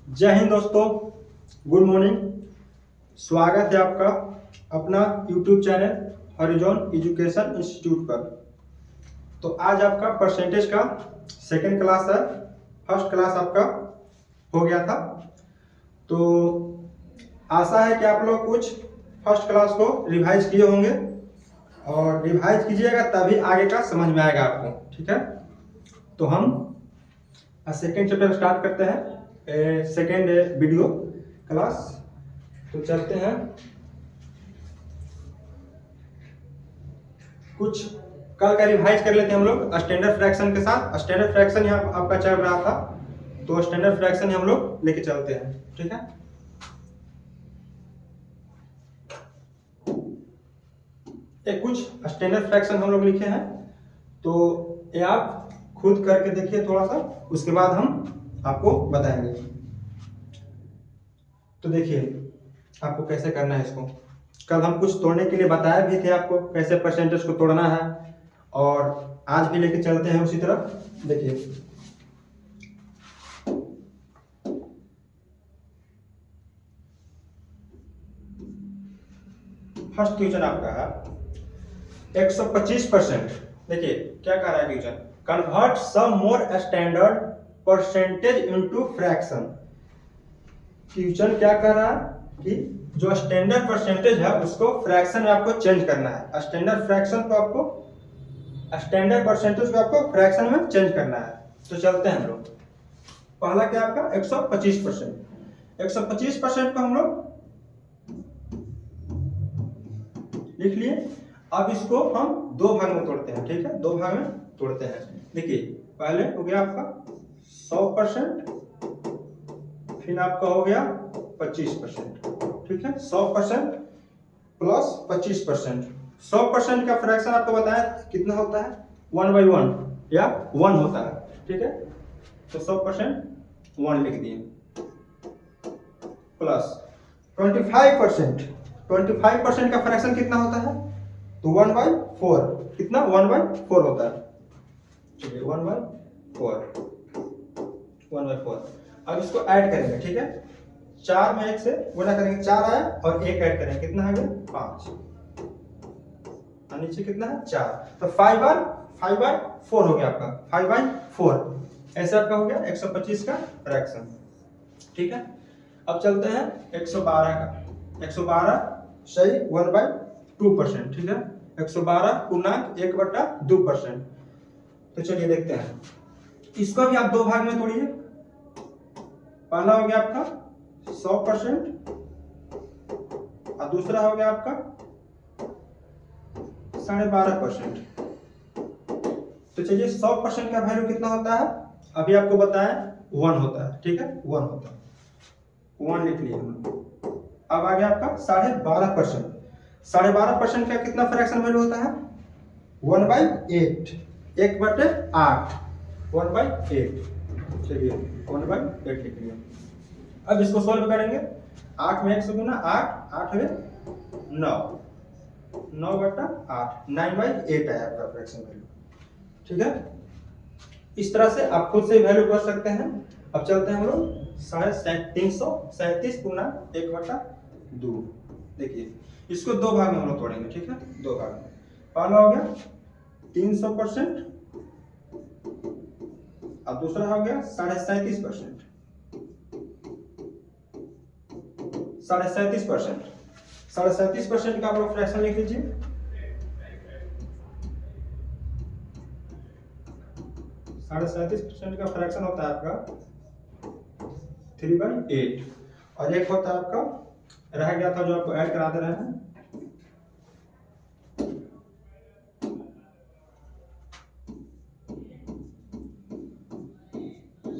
जय हिंद दोस्तों, good morning. स्वागत है आपका अपना YouTube channel horizon education institute पर। तो आज आपका परसेंटेज का सेकंड क्लास है। फर्स्ट क्लास आपका हो गया था, तो आशा है कि आप लोग कुछ फर्स्ट क्लास को रिवाइज किए होंगे और रिवाइज कीजिएगा तभी आगे का समझ में आएगा आपको। ठीक है, तो हम सेकेंड चैप्टर स्टार्ट करते हैं, सेकेंड वीडियो क्लास। तो चलते हैं, कुछ कल का रिवाइज कर लेते हैं हम लोग स्टैंडर्ड फ्रैक्शन के साथ। स्टैंडर्ड फ्रैक्शन यहाँ आपका चल रहा था, तो स्टैंडर्ड फ्रैक्शन हम लोग लेके चलते हैं। ठीक है, एक कुछ स्टैंडर्ड फ्रैक्शन हम लोग लिखे हैं, तो ये आप खुद करके देखिए थोड़ा सा, उसके बाद हम आपको बताएंगे। तो देखिए आपको कैसे करना है इसको। कल हम कुछ तोड़ने के लिए बताया भी थे आपको कैसे परसेंटेज को तोड़ना है, और आज भी लेके चलते हैं उसी तरफ। देखिए फर्स्ट क्वेश्चन आपका है 125%। देखिए क्या कह रहा है question, convert some more standard percentage into fraction. Question क्या कह रहा है कि जो स्टैंडर्ड परसेंटेज है उसको फ्रैक्शन में आपको चेंज करना है। स्टैंडर्ड फ्रैक्शन को आपको स्टैंडर्ड परसेंटेज को आपको फ्रैक्शन में चेंज करना है। तो चलते हैं हम लोग। पहला क्या आपका 125%। 125% को हम लोग लिख लिए। अब इसको हम दो भाग में तोड़ते हैं। ठीक है, दो भाग में तोड़ते हैं। देखिए पहले हो गया आपका 100%, फिर आपका हो गया 25%। ठीक है, 100% प्लस 25%। 100% का फ्रैक्शन आपको बताया कितना होता है, 1/1 या 1 होता है। ठीक है, तो 100% 1 लिख दिए, प्लस 25%। 25% का फ्रैक्शन कितना होता है, तो 1/4। कितना 1/4 होता है। चलिए 1/4। अब इसको ऐड करेंगे। ठीक है, 4 में 1 से गुणा करेंगे, 4 आया और 1 ऐड करेंगे, कितना आ गया 5, और नीचे कितना है 4। तो 5/4 हो गया आपका, 5/4 ऐसे आपका हो गया 125 का फ्रैक्शन। ठीक है, अब चलते हैं 112 का। 112 सही 1/2%। ठीक है, 112 पूर्णांक 1/2%। तो चलिए देखते हैं, इसको भी आप दो भाग में तोड़िए। पहला हो गया आपका 100% और दूसरा हो गया आपका 12.5%। तो चलिए 100% का वैल्यू कितना होता है, अभी आपको बताया 1 होता है। ठीक है, 1 होता है, 1 लिख लिए हम। अब आ गया आपका 12.5%। 12.5% का कितना फ्रैक्शन वैल्यू होता है, 1/8, 1/8, 1/8। चलिए 1/8 लिख लिया। अब इसको सॉल्व करेंगे, 8 में 1 से गुना 8, 8 में 9, 9/8, 9/8 आया आपका फ्रैक्शन वैल्यू। ठीक है, इस तरह से आप खुद से वैल्यू कर सकते हैं। अब चलते हैं हम लोग 337 गुना 1/2। देखिए इसको दो भाग में हम लोग तोड़ेंगे। ठीक है, दो भाग में। पहला हो गया 300% और दूसरा हो गया 37%। 37%। 37% का आप लोग फ्रैक्शन लिख लीजिए। 37% का फ्रैक्शन होता है आपका 3/8, और एक होता है आपका रह गया था जो आपको ऐड करा दे रहे हैं,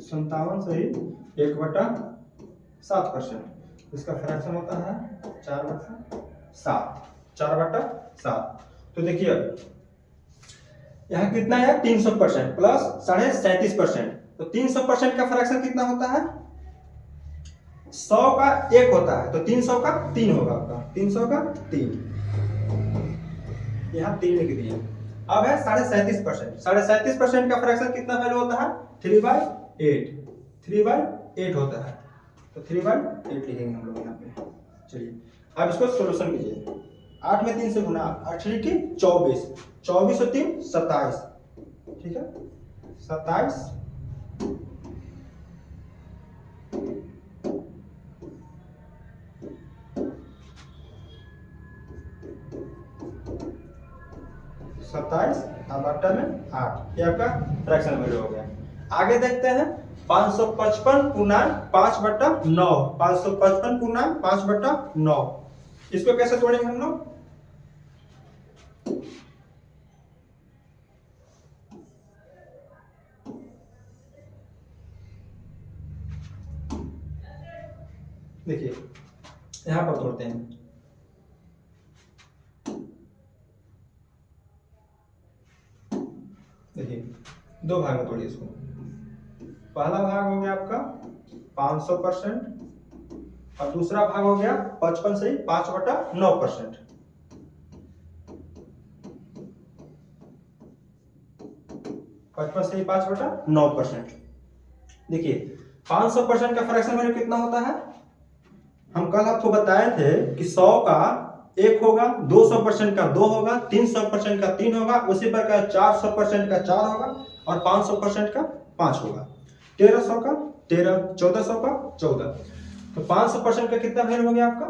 57 सही 1/7%। इसका फ्रैक्शन होता है 4/7। 4/7। तो देखिए यहाँ कितना है 300% प्लस 37%। तो 300% का फ्रैक्शन कितना होता है, 100 का 1 होता है, तो 300 का 3 होगा आपका, 300 का 3, यहाँ 3 लिख दिए। अब है 37%। 37% का फ्रैक्शन कितना वैल्यू होता है, 3/8। 3/8 होता है। तो 3/8 लिखेंगे हम लोग यहाँ पे। चलिए अब इसको सोल्यूशन कीजिए। 8 में 3 से गुना, 8 की 24, 24 और 3 27, ठीक है 27 27 और बट्टा में 8, ये आपका फ्रैक्शन वैल्यू हो गया। आगे देखते हैं 555 पूर्णांक 5/9, 555 पूर्णांक 5/9, इसको कैसे तोड़ेंगे हम लोग? देखिए यहां पर तोड़ते हैं। देखिए दो भाग में तोड़िए इसको। पहला भाग हो गया आपका 500% और दूसरा भाग हो गया 55 से 5/9%। 55 से 5/9%। देखिए 500% का फ्रैक्शन वैल्यू कितना होता है? हम कल आपको बताए थे कि 100 का 1 होगा, 200% का 2 होगा, 300% का 3 होगा, उसी प्रकार 400% का 4 होगा और 500% का 5 होगा, 1300 का 13, 1400 का 14। तो 500% का कितना वैल्यू हो गया आपका?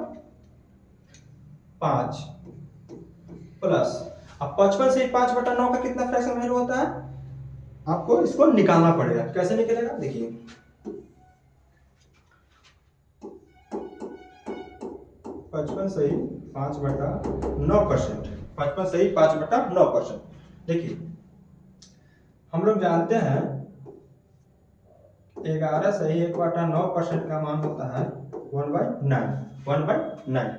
5 प्लस अब 55 से 5/9 का कितना फ्रैक्शन वैल्यू होता है? आपको इसको निकालना पड़ेगा। कैसे निकलेगा? देखिए 55 से 5/9%, 55 से 5/9%। देखिए हम लोग जानते हैं 11 से 1/9% का मान होता है 1/9।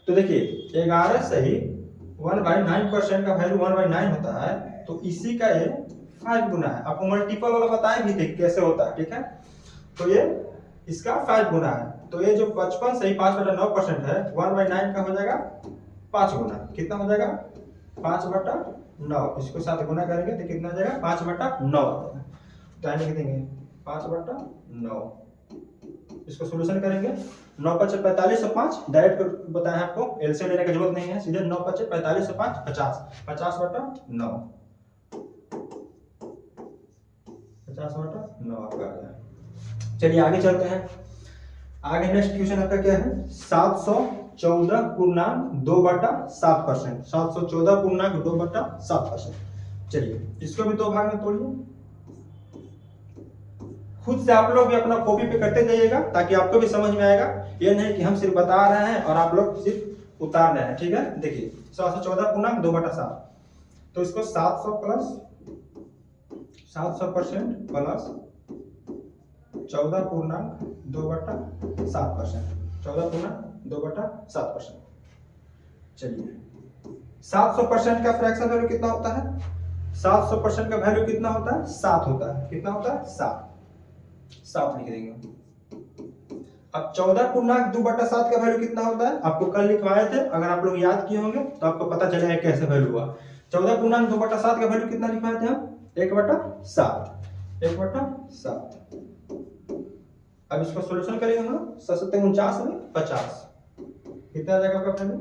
तो देखिए 11 से 1/9% का वैल्यू 1/9 होता है, तो इसी का ये 5 गुना है। आपको मल्टीपल वाला बताए भी थे कैसे होता है, ठीक है। तो ये इसका 5 गुना है, तो ये जो 55 से 5/9% है 1/9 का हो जाएगा 5 गुना। कितना हो जाएगा? 5/9। इसको साथ गुना करेंगे तो कितना हो जाएगा? 5/9। तो यानी लिख देंगे 5/9। इसको सोल्यूशन करेंगे। 9 5 45 और 5 डायरेक्ट बताया आपको, एलसीएम लेने की जरूरत नहीं है, सीधे 9 5 45 और 5 50, 50/9, 50/9 आपका आ गया। चलिए आगे चलते हैं। आगे नेक्स्ट क्वेश्चन आपका क्या है? 714 पूर्णांक 2/7%, 714 पूर्णांक 2/7%। चलिए इसको भी दो भाग में तोड़िए। खुद से आप लोग भी अपना कॉपी पे करते जाइएगा ताकि आपको भी समझ में आएगा। ये नहीं कि हम सिर्फ बता रहे हैं और आप लोग सिर्फ उतार रहे हैं, ठीक है। देखिए 714 पूर्णांक 2/7, तो इसको 700 प्लस 700% प्लस 14 पूर्णांक 2/7%, 14 पूर्णांक 2/7%। चलिए 700% का फ्रैक्शन वैल्यू कितना होता है? 700% का वैल्यू कितना होता है? 7 होता है। कितना होता है? 7 लिख देंगे। अब 14 पूर्णांक 2/7 का वैल्यू कितना होता है? आपको कल लिखवाए थे, अगर आप लोग याद किए होंगे तो आपको पता चलेगा कैसे वैल्यू हुआ। 14 पूर्णांक 2/7 का वैल्यू कितना लिखवाए थे हम? 1/7, 1/7। अब इसको सोल्यूशन करेंगे हम लोग। 7 में 50, कितना आ जाएगा आपका वैल्यू?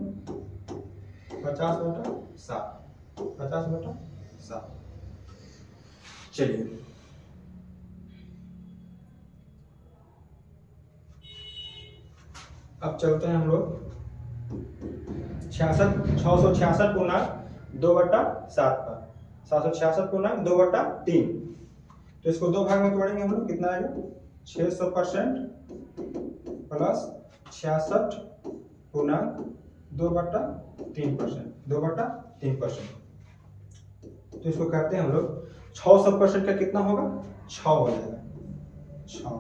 50/7, 50/7। चलिए अब चलते हैं हम लोग 666 पूर्णांक 2/7 पर, 766 पूर्णांक 2/3। तो इसको दो भाग में तोड़ेंगे हम लोग। कितना आएगा? 600% प्लस 66 पूर्णांक 2/3%, 2/3%। तो इसको करते हैं हम लोग। 600% का कितना होगा? 6 हो जाएगा, 6।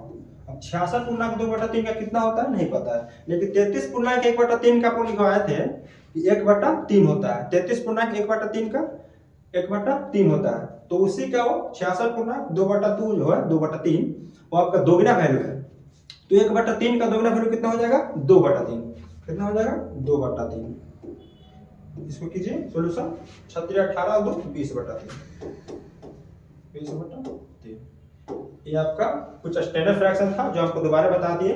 अब 66 पूर्णांक 2/3 का कितना होता है नहीं पता है, लेकिन 33 पूर्णांक 1/3 का आपको लिखवाए थे कि 1/3 होता है। 33 पूर्णांक 1/3 का 1/3 होता है, तो उसी का वो 66 पूर्णांक 2/2 जो है 2/3 वो आपका दोगुना वैल्यू है। तो 1/3 का दोगुना वैल्यू कितना हो जाएगा? 2/3। कितना हो जाएगा? 2/3। इसको कीजिए सोल्यूशन। 36 18 और 2 20/3, 20/3। ये आपका कुछ स्टैंडर्ड फ्रैक्शन था जो आपको दोबारा बता दिए।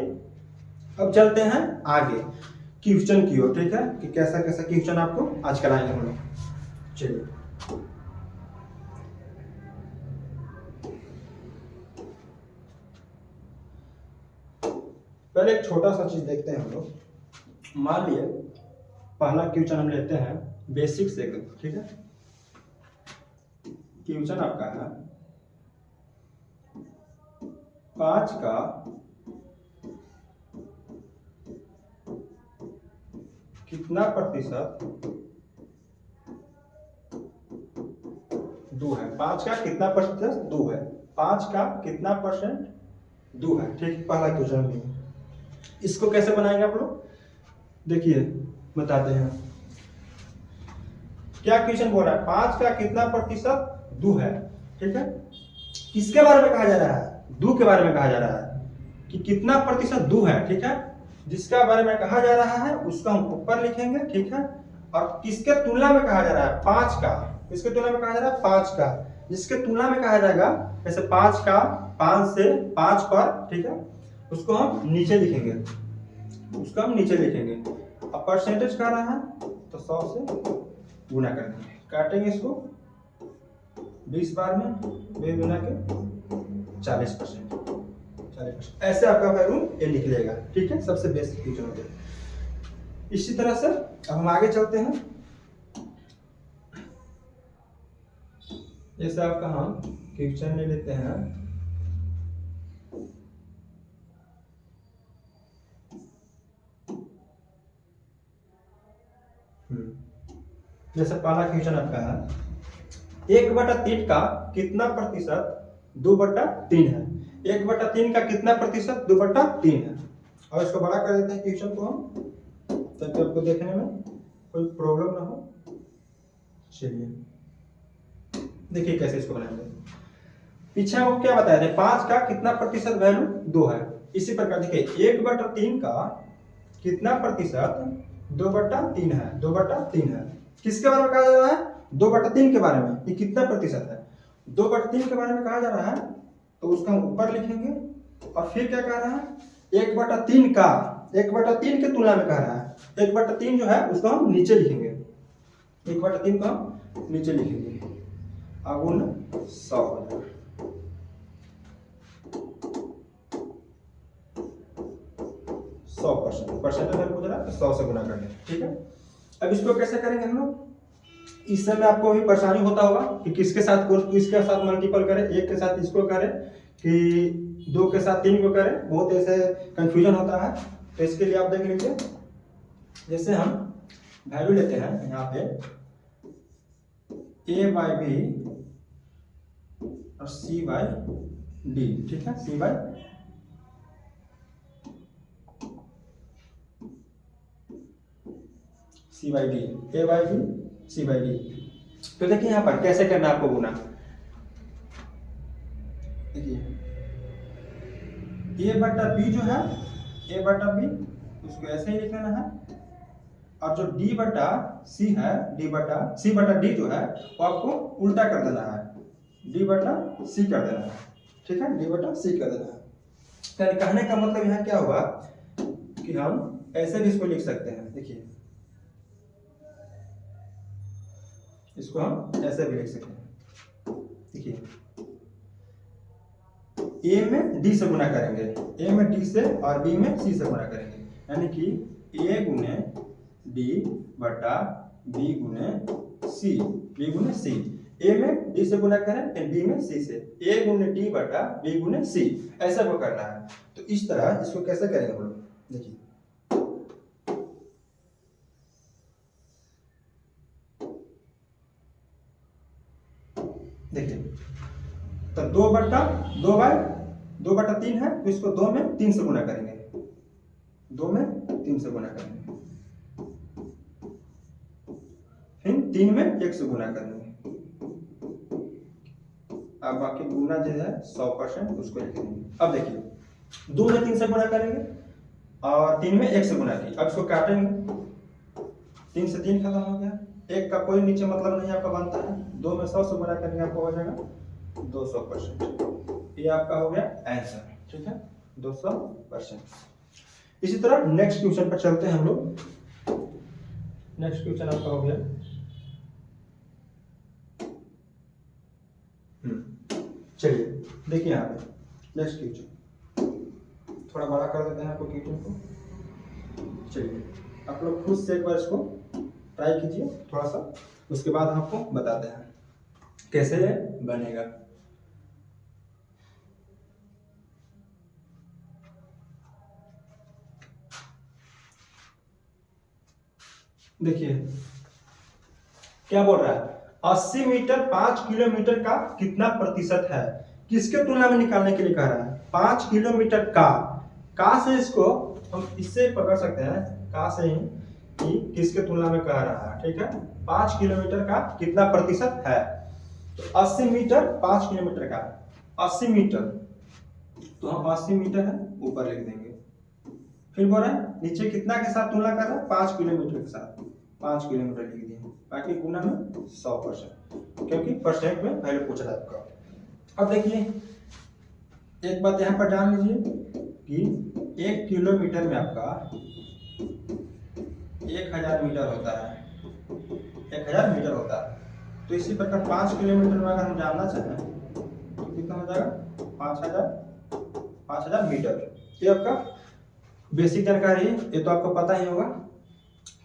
अब चलते हैं आगे क्वेश्चन की ओर, ठीक है, कि कैसा कैसा क्वेश्चन आपको आज कराएंगे हम लोग। चलिए पहले एक छोटा सा चीज देखते हैं हम लोग। मान लिए पहला क्वेश्चन हम लेते हैं बेसिक से, ठीक है। क्वेश्चन आपका है 5 का कितना प्रतिशत 2 है। 5 का कितना प्रतिशत 2 है। 5 का कितना परसेंट 2 है, ठीक। पहला क्वेश्चन भी इसको कैसे बनाएंगे आप लोग, देखिए बताते हैं। क्या क्वेश्चन बोल रहा है, 5 का कितना प्रतिशत 2 है, ठीक है। किसके बारे में कहा जा रहा है, 2 के बारे में कहा जा रहा है कि कितना प्रतिशत 2 है, ठीक है। जिसका बारे में कहा जा रहा है उसको हम ऊपर लिखेंगे, ठीक है। और किसके तुलना में कहा जा रहा है, 5 का, किसके तुलना में कहा जा रहा है, 5 का। जिसके तुलना में कहा जाएगा, जैसे 5 का 5 से 5 पर, ठीक है, उसको हम नीचे लिखेंगे, उसको हम नीचे लिखेंगे। अब परसेंटेज कह रहा है तो 100 से गुना कर देंगे, काटेंगे इसको 20 बार में, 2 गुना के 40%, ऐसे आपका वैल्यू ये निकलेगा, ठीक है। सबसे बेसिक क्वेश्चन हो गया। इसी तरह से अब हम आगे चलते हैं। जैसे आपका हम क्वेश्चन ले लेते हैं जैसे पहला क्वेश्चन आपका है 1/3 का कितना प्रतिशत 2/3 है। 1/3 का कितना प्रतिशत 2/3 है। और इसको बड़ा कर देते हैं क्वेश्चन को हम, ताकि आपको देखने में कोई प्रॉब्लम ना हो। चलिए देखिए कैसे इसको बनाएंगे। पीछे वो क्या बताया थे, 5 का कितना प्रतिशत वैल्यू 2 है। इसी प्रकार देखिए 1/3 का कितना प्रतिशत 2/3 है, 2/3 है। किसके बारे में कहा जा रहा है, 2/3 के बारे में। ये कितना प्रतिशत है, 2/3 के बारे में कहा जा रहा है, तो उसका हम ऊपर लिखेंगे। और फिर क्या कह रहा है, 1/3 का, 1/3 के तुलना में कह रहा है। 1/3 जो है उसको हम नीचे लिखेंगे, 1/3 को हम नीचे लिखेंगे, अगुण 100 हो जाएगा। 100% परसेंटेज में पूछ रहा है, 100 से गुना कर दें, ठीक है। अब इसको कैसे करेंगे हम लोग, इस समय आपको भी परेशानी होता होगा कि किसके साथ किसके साथ मल्टीपल करें, 1 के साथ इसको करें कि 2 के साथ 3 को करें, बहुत ऐसे कंफ्यूजन होता है। तो इसके लिए आप देख लीजिए, जैसे हम वैल्यू लेते हैं यहाँ पे a/b और c/d, ठीक है, c/d, a/b c/d। तो देखिए यहाँ पर कैसे करना है आपको गुना। देखिए a/b जो है, a/b उसको ऐसे ही लिख लेना है। और जो d/c है, c/d जो है वो आपको उल्टा कर देना है, d/c कर देना है, ठीक है, d/c कर देना है। यानी कहने का मतलब यहाँ क्या हुआ कि हम ऐसे भी इसको लिख सकते हैं। देखिए इसको हम ऐसे भी लिख सकते हैं। देखिए a में d से गुना करेंगे, a में d से, और b में c से गुना करेंगे, यानी कि a गुने d बटा b गुने c, b गुने c। a में d से गुना करें, b में c से, a गुने d बटा b गुने c, ऐसा वो करना है। तो इस तरह इसको कैसे करेंगे हम लोग, देखिए देखिए तो 2/3 है, तो इसको 2 में 3 से गुना करेंगे, 2 में 3 से गुना करेंगे, फिर 3 में 1 से गुना करेंगे। अब बाकी गुना जो है 100% उसको लिखेंगे। अब देखिए 2 में 3 से गुना करेंगे और 3 में 1 से गुना किए। अब इसको काटेंगे, 3 से 3 खत्म हो गया, 1 का कोई नीचे मतलब नहीं आपका बनता है। 2 में 100 से गुना करेंगे, आपको हो जाएगा 200%। ये आपका हो गया आंसर, ठीक है, 200%। इसी तरह नेक्स्ट क्वेश्चन पर चलते हैं हम लोग। नेक्स्ट क्वेश्चन आपका हो गया, चलिए देखिए यहाँ पे नेक्स्ट क्वेश्चन थोड़ा बड़ा कर देते हैं आपको क्वेश्चन को। चलिए आप लोग खुद से एक बार इसको ट्राई कीजिए थोड़ा सा, उसके बाद हम आपको बताते हैं कैसे बनेगा। देखिए क्या बोल रहा है, 80 मीटर 5 किलोमीटर का कितना प्रतिशत है। किसके तुलना में निकालने के लिए कह रहा है, 5 किलोमीटर का से इसको हम इससे पकड़ सकते हैं, का से ही कि किसके तुलना में कह रहा है, ठीक है। 5 किलोमीटर का कितना प्रतिशत है, तो 80 मीटर 5 किलोमीटर का 80 मीटर, तो हम 80 मीटर है ऊपर लिख देंगे। फिर बोल रहा है नीचे कितना के साथ तुलना कर रहा है, 5 किलोमीटर के साथ, 5 किलोमीटर लिख दिए, बाकी गुना में 100%, क्योंकि परसेंट में वैल्यू पूछ रहा है आपका। अब देखिए एक बात यहाँ पर जान लीजिए कि 1 किलोमीटर में आपका 1000 मीटर होता है, 1000 मीटर होता है। तो इसी प्रकार 5 किलोमीटर में अगर हम जानना चाहें तो कितना हो जाएगा, 5000 मीटर। ये आपका बेसिक जानकारी है, ये तो आपको पता ही होगा।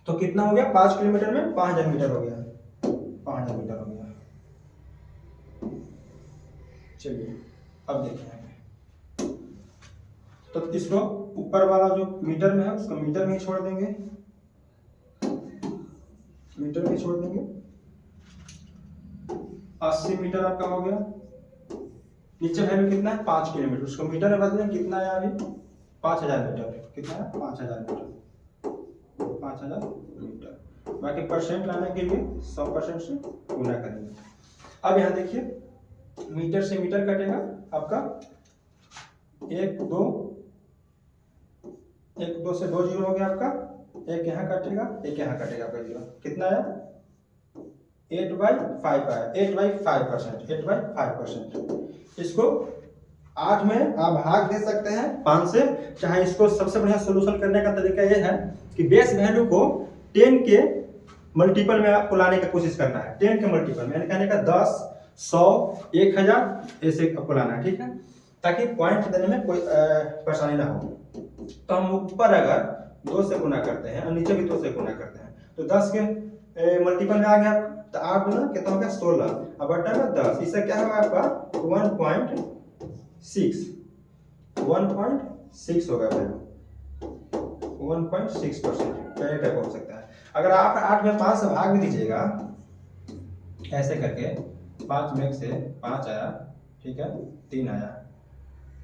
तो कितना हो गया, 5 किलोमीटर में 5000 मीटर हो गया, 5000 मीटर हो गया। चलिए अब देखिए, तो इसको ऊपर वाला जो मीटर में है उसको मीटर में ही छोड़ देंगे, मीटर में ही छोड़ देंगे। 80 मीटर आपका हो गया, नीचे वैल्यू कितना है 5 किलोमीटर, उसको मीटर में बदलें कितना है अभी 5000 मीटर, कितना है 5000 मीटर, 5000 मीटर। बाकी परसेंट लाने के लिए 100% से गुना करेंगे। अब यहाँ देखिए मीटर से मीटर कटेगा आपका 1 2 से 2 जीरो हो गया आपका, एक यहाँ कटेगा एक यहाँ कटेगा आपका जीरो, कितना आया 8/5 आया, 8/5%, 8/5%। इसको 8 में आप भाग दे सकते हैं 5 से, चाहे इसको सबसे बढ़िया सोल्यूशन करने का तरीका यह है कि बेस वैल्यू को 10 के मल्टीपल में आपको लाने की कोशिश करना है, 10 के मल्टीपल में, यानी कहने का 10 100 1000 ऐसे आपको लाना है, ठीक है, ताकि पॉइंट देने में कोई परेशानी ना हो। तो हम ऊपर अगर 2 से गुना करते हैं और नीचे भी 2 से गुना करते हैं तो 10 के मल्टीपल में आ गया, तो 8 गुना कितना हो गया 16, अब बटा में 10, इससे क्या होगा आपका 1.6 होगा वैल्यू, 1.6% टाइप हो सकता है। अगर आप 8 में 5 से भाग भी दीजिएगा ऐसे करके, 5 में से 5 आया, ठीक है, 3 आया,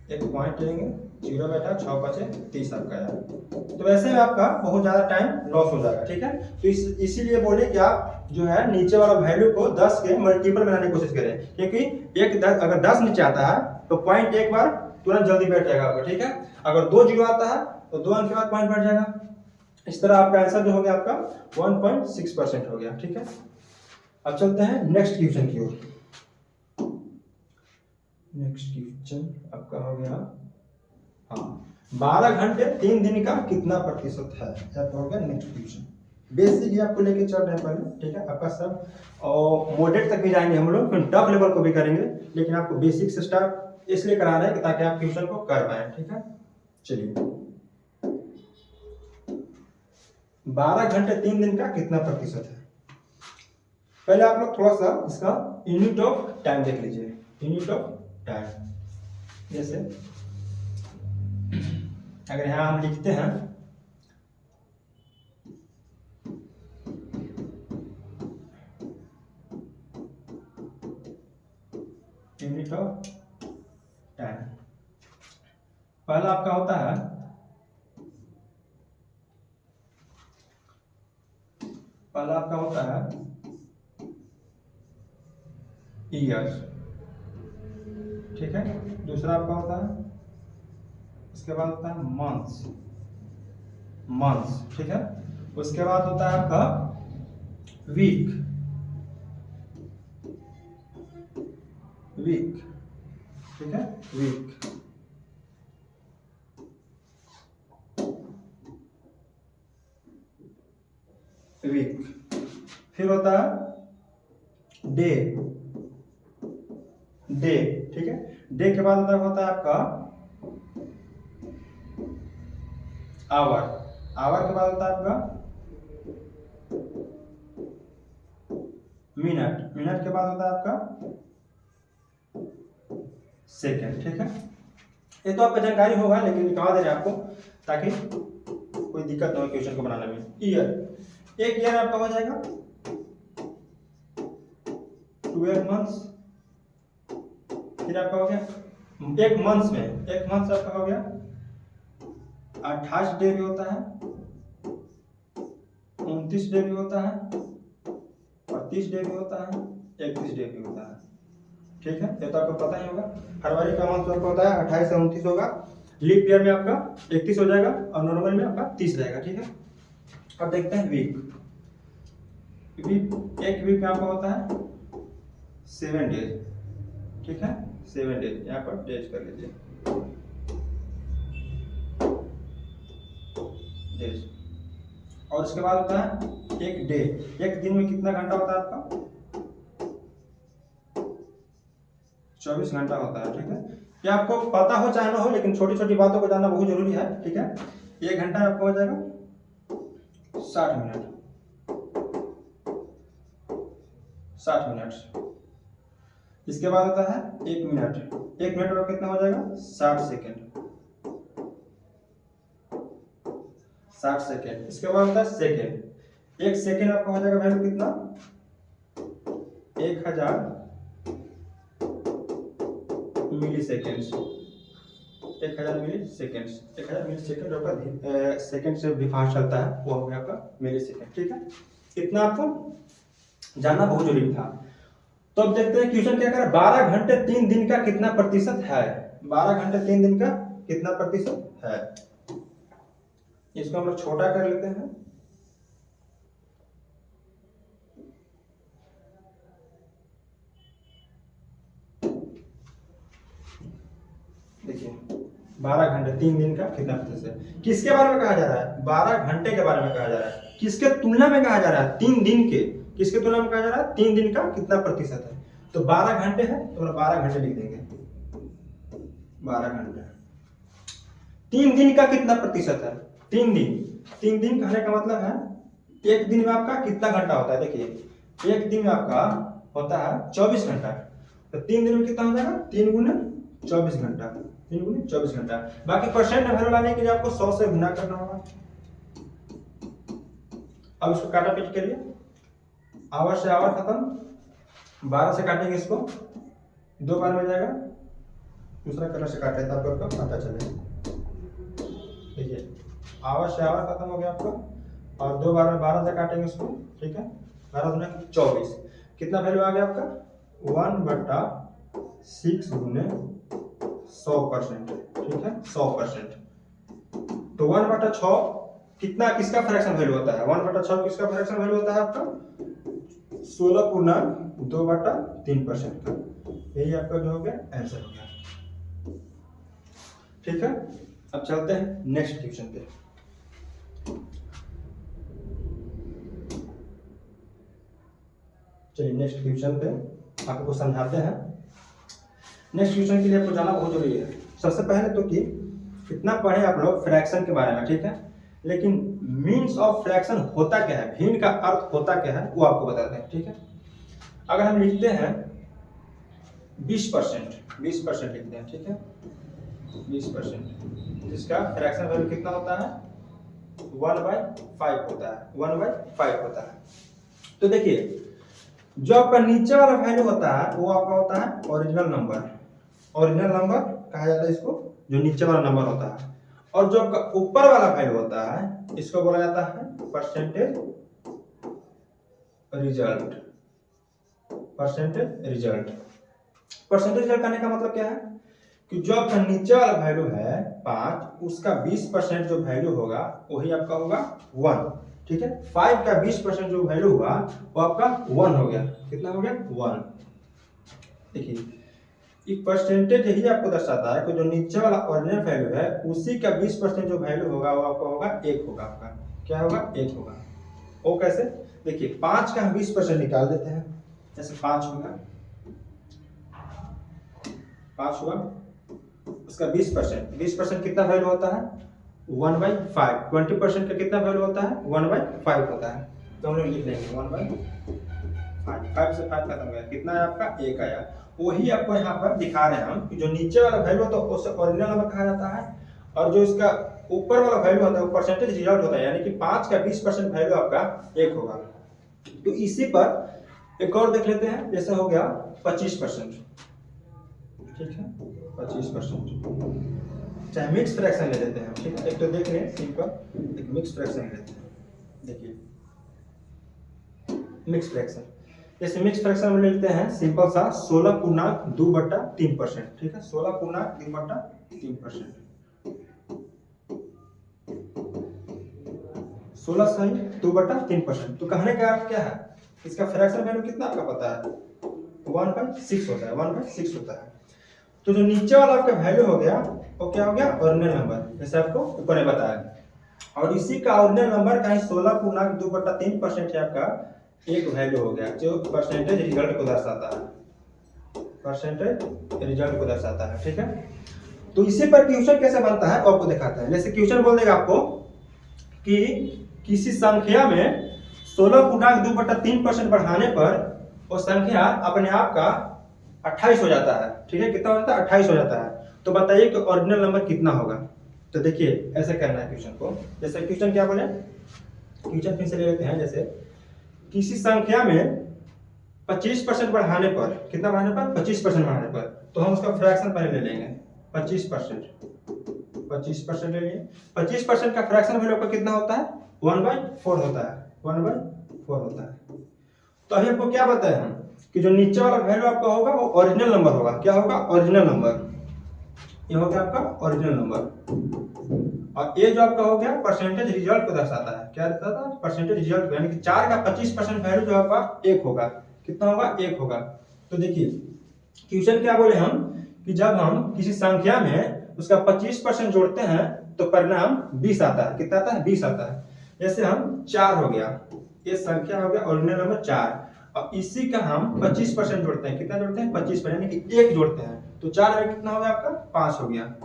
एक पॉइंट लेंगे, 0 बैठा, 6 बचे 30 आपका आया। तो वैसे में आपका बहुत ज़्यादा टाइम लॉस हो जाएगा, ठीक है। तो इसीलिए बोले कि आप जो है नीचे वाला वैल्यू को 10 के मल्टीपल में लाने की कोशिश करें, क्योंकि अगर 10 नीचे आता है तो पॉइंट एक बार तुरंत जल्दी बैठ जाएगा आपका, ठीक है। अगर 2 जीरो आता है तो 2 अंक के बाद पॉइंट बैठ जाएगा। इस तरह आपका आंसर जो हो गया आपका 1.6% हो गया, ठीक है। अब चलते हैं नेक्स्ट क्वेश्चन की ओर। नेक्स्ट क्वेश्चन आपका हो गया, हाँ, 12 घंटे 3 दिन का कितना प्रतिशत है, आपका हो गया नेक्स्ट क्वेश्चन। बेसिक ही आपको लेके चल रहे हैं पहले, ठीक है, आपका सब और मॉडरेट तक भी जाएंगे हम लोग, फिर टफ लेवल को भी करेंगे, लेकिन आपको बेसिक से स्टार्ट इसलिए करा रहे हैं ताकि आप क्वेश्चन को कर पाए, ठीक है। चलिए 12 घंटे 3 दिन का कितना प्रतिशत है। पहले आप लोग थोड़ा सा इसका यूनिट ऑफ टाइम देख लीजिए, यूनिट ऑफ टाइम। जैसे अगर यहां हम लिखते हैं यूनिट ऑफ टाइम, पहला आपका होता है ईयर, ठीक है। दूसरा आपका होता है, उसके बाद होता है मंथ्स, ठीक है। उसके बाद होता है आपका वीक, ठीक है, वीक। फिर होता है डे, डे, ठीक है। डे के बाद होता है आपका आवर, आवर के बाद होता है आपका मिनट, मिनट के बाद होता है आपका सेकंड, ठीक है। ये तो आपको जानकारी होगा, लेकिन लिखवा दे रहे हैं आपको ताकि कोई दिक्कत ना हो क्वेश्चन को बनाने में। ईयर, एक ईयर आपका हो जाएगा 12 मंथ्स। फिर आपका हो गया एक मंथ में, एक मंथ आपका हो गया 28 डे भी होता है, 29 डे भी होता है, 30 डे भी होता है, 31 डे भी होता है, ठीक है। ये तो आपको पता ही होगा। फरवरी का मंथ आपका होता है 28 से 29 होगा, लीप ईयर में आपका 31 हो जाएगा और नॉर्मल में आपका 30 रहेगा, ठीक है। अब देखते हैं वीक, वीक एक वीक में आपका होता है 7 डेज, ठीक है, 7 डेज, यहाँ पर डेज कर लीजिए, डेज। और उसके बाद होता है एक डे, एक दिन में कितना घंटा होता है आपका 24 घंटा होता है, ठीक है। ये आपको पता हो चाहे ना हो, लेकिन छोटी छोटी बातों को जानना बहुत जरूरी है, ठीक है। एक घंटा आपको हो जाएगा 60 मिनट, 60 मिनट। इसके बाद होता है एक मिनट, एक मिनट में कितना हो जाएगा 60 सेकेंड, 60 सेकेंड। इसके बाद होता है सेकेंड, एक सेकेंड आपका हो जाएगा वैल्यू कितना 1000 मिली सेकेंड्स, 1000 मिली सेकेंड्स, 1000 मिली सेकेंड आपका सेकेंड से भी फास्ट चलता है, वो हो गया आपका मिली सेकेंड, ठीक है। इतना आपको जानना बहुत जरूरी था। तो अब देखते हैं क्वेश्चन क्या करें, 12 घंटे 3 दिन का कितना प्रतिशत है, 12 घंटे 3 दिन का कितना प्रतिशत है। इसको हम लोग छोटा कर लेते हैं, देखिए 12 घंटे 3 दिन का कितना प्रतिशत है। किसके बारे में कहा जा रहा है, 12 घंटे के बारे में कहा जा रहा है, किसके तुलना में कहा जा रहा है 3 दिन के, किसके तुलना में कहा जा रहा है 3 दिन का कितना प्रतिशत है। तो 12 घंटे है तो 12 घंटे लिख देंगे, 12 घंटे। 3 दिन का कितना प्रतिशत है, 3 दिन, 3 दिन कहने का मतलब है एक दिन में आपका कितना घंटा होता है। देखिए एक दिन में आपका होता है 24 घंटा, तो 3 दिन में कितना हो जाएगा 3 गुना 24 घंटा, 3 गुना 24 घंटा। बाकी परसेंट वैल्यू लाने के लिए आपको 100 से गुना करना होगा। अब इसको काटा पीट करिए, आवर से आवर खत्म, 12 से काटेंगे इसको, 2 बार में जाएगा, दूसरा कलर से काटे तब आपको पता चलेगा। देखिए आवर से आवर खत्म हो गया आपका, और 2 बार में 12 से काटेंगे इसको, ठीक है। 12 गुना 24, कितना वैल्यू आ गया आपका 1/6 गुने 100%, ठीक है, 100%। तो 1/6 कितना, किसका फ्रैक्शन वैल्यू होता है, 1/6 किसका फ्रैक्शन वैल्यू होता है आपका 16/2/3% का। यही आपका जो हो गया आंसर हो गया, ठीक है। अब चलते हैं नेक्स्ट क्वेश्चन पे। चलिए नेक्स्ट क्वेश्चन पे आपको समझाते हैं। नेक्स्ट क्वेश्चन के लिए आपको जाना बहुत जरूरी है। सबसे पहले तो कि कितना पढ़े आप लोग फ्रैक्शन के बारे में, ठीक है, लेकिन मीन्स ऑफ फ्रैक्शन होता क्या है, भिन्न का अर्थ होता क्या है, वो आपको बताते हैं, ठीक है। अगर हम लिखते हैं 20%, 20% लिखते हैं, ठीक है, 20%, जिसका फ्रैक्शन वैल्यू कितना होता है 1/5 होता है, 1/5 होता है। तो देखिए जो आपका नीचे वाला वैल्यू होता है वो आपका होता है ओरिजिनल नंबर, ओरिजिनल नंबर कहा जाता है इसको, जो नीचे वाला नंबर होता है। और जो आपका ऊपर वाला वैल्यू होता है इसको बोला जाता है percentage result, percentage result. Percentage result करने का मतलब क्या है कि जो आपका नीचे वाला वैल्यू है 5, उसका 20% जो वैल्यू होगा वही आपका होगा 1, ठीक है। 5 का 20% जो वैल्यू हुआ वो आपका 1 हो गया, कितना हो गया 1। देखिए ये परसेंटेज यही आपको दर्शाता है कि जो नीचे वाला ओरिजिनल वैल्यू है उसी का 20% जो वैल्यू होगा वो आपका होगा 1 होगा, आपका क्या होगा 1 होगा। वो कैसे, देखिए 5 का हम 20% निकाल देते हैं। जैसे 5 होगा, 5 हुआ, उसका 20%, 20% कितना वैल्यू होता है 1/5। 20% का कितना वैल्यू होता है 1/5 होता है। तो हम लोग लिख लेंगे 1/5, 5 से 5 खत्म हो गया, कितना है आपका 1 आया। वही आपको यहाँ पर दिखा रहे हैं हम कि जो नीचे वाला वैल्यू तो उसे ओरिजिनल नंबर कहा जाता है, और जो इसका ऊपर वाला वैल्यू होता है वो परसेंटेज रिजल्ट होता है, यानी कि 5 का 20% वैल्यू आपका 1 होगा। तो इसी पर एक और देख लेते हैं, जैसे हो गया 25%, ठीक है 25%, चाहे मिक्स फ्रैक्शन ले लेते हैं, ठीक है। एक तो देख लें सिंपल, एक मिक्स फ्रैक्शन ले लेते हैं। देखिए मिक्स फ्रैक्शन, जैसे मिक्स फ्रैक्शन में लेते हैं सिंपल सा 16/2/3%, ठीक है 16/2/3%, 16/2/3%। तो कहने का अर्थ क्या है, इसका फ्रैक्शन वैल्यू कितना आपका पता है 1/6 होता है, 1/6 होता है। तो जो नीचे वाला आपका वैल्यू हो गया वो क्या हो गया ओरिजिनल नंबर, जैसे आपको ऊपर ने बताया। और इसी का ओरिजिनल नंबर का 16/2/3% है आपका एक वैल्यू हो गया, जो परसेंटेज रिजल्ट को दर्शाता है, परसेंटेज रिजल्ट को दर्शाता है, ठीक है। तो इसी पर क्वेश्चन कैसे बनता है आपको दिखाते हैं। जैसे क्वेश्चन बोल देगा आपको कि किसी संख्या में 16/2/3% बढ़ाने पर वो संख्या अपने आप का 28 हो जाता है, ठीक है। कितना हो जाता है 28 हो जाता है। तो बताइए कि ओरिजिनल नंबर कितना होगा। तो देखिए ऐसे करना है क्वेश्चन को। जैसे क्वेश्चन क्या बोले, क्वेश्चन फिर से ले लेते हैं। जैसे किसी संख्या में 25% बढ़ाने पर, कितना बढ़ाने पर 25% बढ़ाने पर, तो हम उसका फ्रैक्शन पहले ले लेंगे 25%, 25% ले लिए। 25% का फ्रैक्शन वैल्यू आपका कितना होता है 1/4 होता है, 1/4 होता है। तो अभी आपको क्या बताया हम कि जो नीचे वाला वैल्यू आपका होगा वो ओरिजिनल नंबर होगा। क्या होगा ओरिजिनल नंबर, ये हो गया आपका ओरिजिनल नंबर। और ये जो आपका हो गया परसेंटेज रिजल्ट को दर्शाता है। क्या दर्शाता है परसेंटेज रिजल्ट, यानी कि 4 का 25% वैल्यू जो आपका 1 होगा, कितना होगा 1 होगा। तो देखिए क्वेश्चन क्या बोले हम कि जब हम किसी संख्या में उसका 25% जोड़ते हैं तो परिणाम 20 आता है। कितना आता है 20 आता है। जैसे हम 4 हो गया, ये संख्या हो गया ओरिजिनल नंबर 4, और इसी का हम 25% जोड़ते हैं। कितना जोड़ते हैं 25%, यानी कि 1 जोड़ते हैं। तो 4 में कितना हो गया आपका 5 हो गया,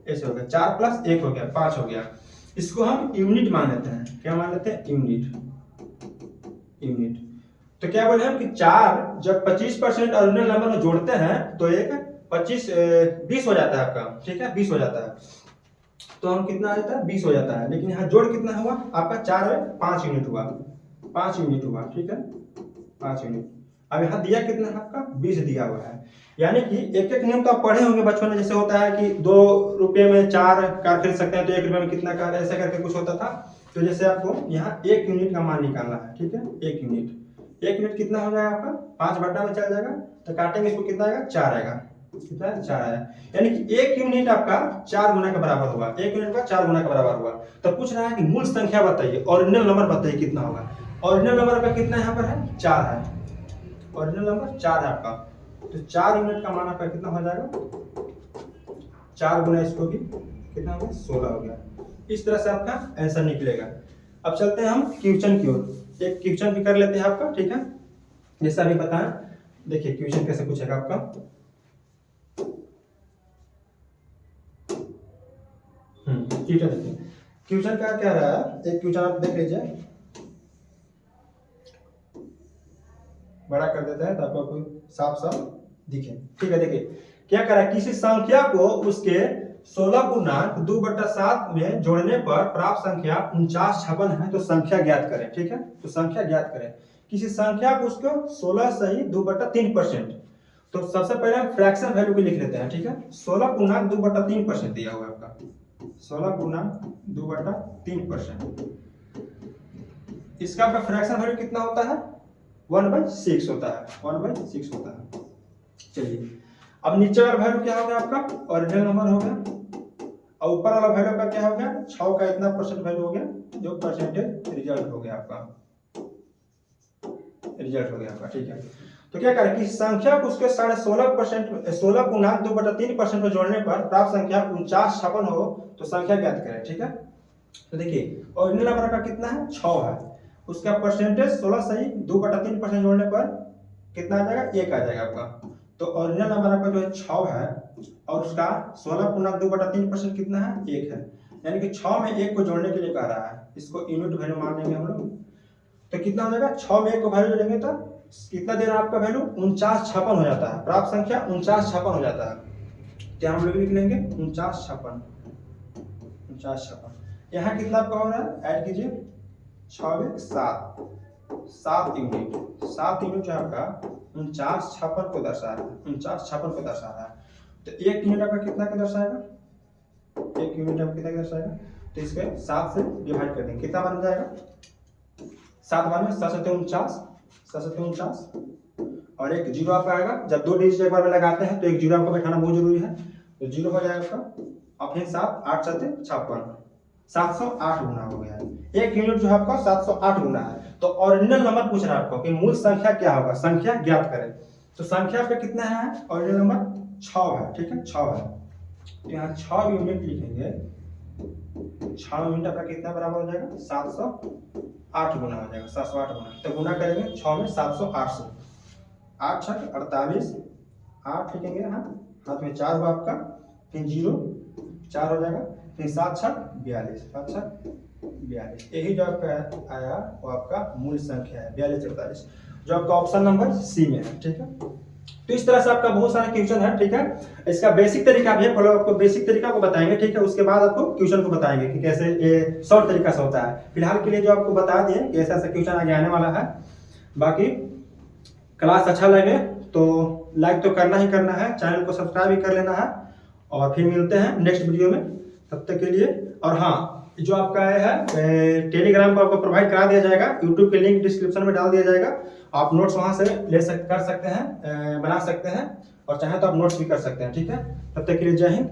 ऐसे हो गया 4 + 1 हो गया 5 हो गया। इसको हम यूनिट मान लेते हैं। क्या मान लेते हैं यूनिट, यूनिट। तो क्या बोले हम कि 4 जब 25% ओरिजिनल नंबर में जोड़ते हैं तो एक 20 हो जाता है आपका, ठीक है 20 हो जाता है। तो हम कितना आ जाता है 20 हो जाता है। लेकिन यहाँ जोड़ कितना हुआ आपका 4 में 5 यूनिट हुआ, 5 यूनिट हुआ, ठीक है 5 यूनिट। अब यहाँ दिया कितना है आपका 20 दिया हुआ है। यानी कि एक एक नियम तो आप पढ़े होंगे बचपन में, जैसे होता है कि 2 रुपये में 4 कार खरीद सकते हैं तो 1 रुपये में कितना कार, ऐसा करके कुछ होता था। तो जैसे आपको यहाँ 1 यूनिट का मान निकालना है, ठीक है 1 यूनिट। 1 यूनिट कितना हो जाएगा आपका 5 बटा में चल जाएगा, तो काटेंगे इसको कितना आएगा 4 आएगा, कितना है 4 आया। यानी कि 1 यूनिट आपका 4 गुना के बराबर हुआ, 1 यूनिट का 4 गुना के बराबर हुआ। तो पूछ रहा है कि मूल संख्या बताइए, ओरिजिनल नंबर बताइए कितना होगा। ओरिजिनल नंबर आपका कितना यहाँ पर है 4 है, ओरिजिनल नंबर 4 है आपका। तो 4 यूनिट का मान आपका कितना हो जाएगा 4 गुना इसको भी कितना हो गया 16 हो गया। इस तरह से आपका आंसर निकलेगा। अब चलते हैं हम क्वेश्चन की ओर। एक क्वेश्चन भी कर लेते हैं आपका, ठीक है जैसा अभी बताएं। देखिए क्वेश्चन कैसे पूछेगा आपका। क्वेश्चन देखिए, क्वेश्चन का क्या रहा है, एक क्वेश्चन आप देख लीजिए, बड़ा कर देता है तो आपको साफ साफ दिखे, ठीक है। देखिए क्या करा, किसी संख्या को उसके 16/2/7 में जोड़ने पर प्राप्त संख्या 4956 है, तो संख्या ज्ञात करें, ठीक है। तो संख्या ज्ञात करें किसी संख्या को उसको 16/2/3%। तो सबसे पहले हम फ्रैक्शन वैल्यू को लिख लेते हैं, ठीक है 16/2/3% दिया हुआ है आपका, 16/2/3%। इसका आपका फ्रैक्शन वैल्यू कितना होता है 1/6 होता है, 1/6 होता है। चलिए अब नीचे वाला वैल्यू क्या हो गया आपका ओरिजिनल नंबर हो गया, और ऊपर वाला वैल्यू का क्या हो गया 6 का इतना परसेंट वैल्यू हो गया, जो परसेंटेज रिजल्ट हो गया आपका, रिजल्ट हो गया आपका, ठीक है। तो क्या करें कि संख्या को उसके 16.5% 16/2/3% में जोड़ने पर प्राप्त संख्या 4956 हो, तो संख्या ज्ञात करें, ठीक है। तो देखिए ओरिजिनल नंबर का कितना है 6 है, उसका परसेंटेज 16 सही 2/3% जोड़ने पर कितना आ जाएगा, 1 आ जाएगा आपका। तो ओरिजिनल नंबर आपका जो है 6 है और उसका 16 × 2/3% कितना है, 1 है। यानी कि 6 में 1 को जोड़ने के लिए कह रहा है, इसको यूनिट वैल्यू मान लेंगे हम लोग। तो कितना हो जाएगा, 6 में 1 को वैल्यू जोड़ेंगे तो कितना दे रहा है आपका वैल्यू, 4956 हो जाता है। प्राप्त संख्या 4956 हो जाता है। क्या हम लोग लिख लेंगे 4956। यहाँ कितना आपका हो रहा है, ऐड कीजिए 6 में 7 यूनिट। 7 यूनिट जो आपका 4956 को दर्शा रहा है, 4956 को दर्शा रहा है। तो 1 यूनिट आपका कितना का दर्शाएगा, 1 यूनिट आपका कितना का दर्शाएगा, तो इसके 7 से डिवाइड कर देंगे, कितना बन जाएगा 7 बार में 7 और एक जीरो आपका आएगा। जब 2 डिजिट एक बार में लगाते हैं तो एक जीरो आपको बैठाना बहुत जरूरी है, तो जीरो हो जाएगा आपका। और फिर 7 8 7 56, 708 गुना हो गया है। 1 यूनिट जो है आपका 708 गुना है। तो ओरिजिनल नंबर पूछ रहा है आपको कि मूल संख्या क्या होगा, संख्या ज्ञात करें। तो संख्या आपका कितना है, ओरिजिनल नंबर 6 है, ठीक है 6 है। तो यहाँ 6 यूनिट लिखेंगे, 6 यूनिट आपका कितना बराबर हो जाएगा, 708 गुना हो जाएगा, 708 गुना। तो गुना करेंगे 6 में 708 से, 8 6 48, 8 लिखेंगे यहाँ, हाथ में 4 हुआ आपका, फिर 0 4 हो जाएगा, फिर 7 6 42, 7 6 42। यही जो आपका आया वो आपका मूल संख्या है 42 44, जो आपका ऑप्शन नंबर सी में है, ठीक है। तो इस तरह से आपका बहुत सारा क्वेश्चन है, ठीक है। इसका बेसिक तरीका भी है, पहले आपको बेसिक तरीका को बताएंगे, ठीक है। उसके बाद आपको क्वेश्चन को बताएंगे कि कैसे ये शॉर्ट तरीका से होता है। फिलहाल के लिए जो आपको बता दिए कि ऐसा ऐसा क्वेश्चन आगे आने वाला है। बाकी क्लास अच्छा लगे तो लाइक तो करना ही करना है, चैनल को सब्सक्राइब भी कर लेना है, और फिर मिलते हैं नेक्स्ट वीडियो में, तब तक के लिए। और हाँ, जो आपका है टेलीग्राम पर आपको प्रोवाइड करा दिया जाएगा, यूट्यूब के लिंक डिस्क्रिप्शन में डाल दिया जाएगा, आप नोट्स वहां से कर सकते हैं, बना सकते हैं, और चाहे तो आप नोट्स भी कर सकते हैं, ठीक है। तब तक के लिए जय हिंद।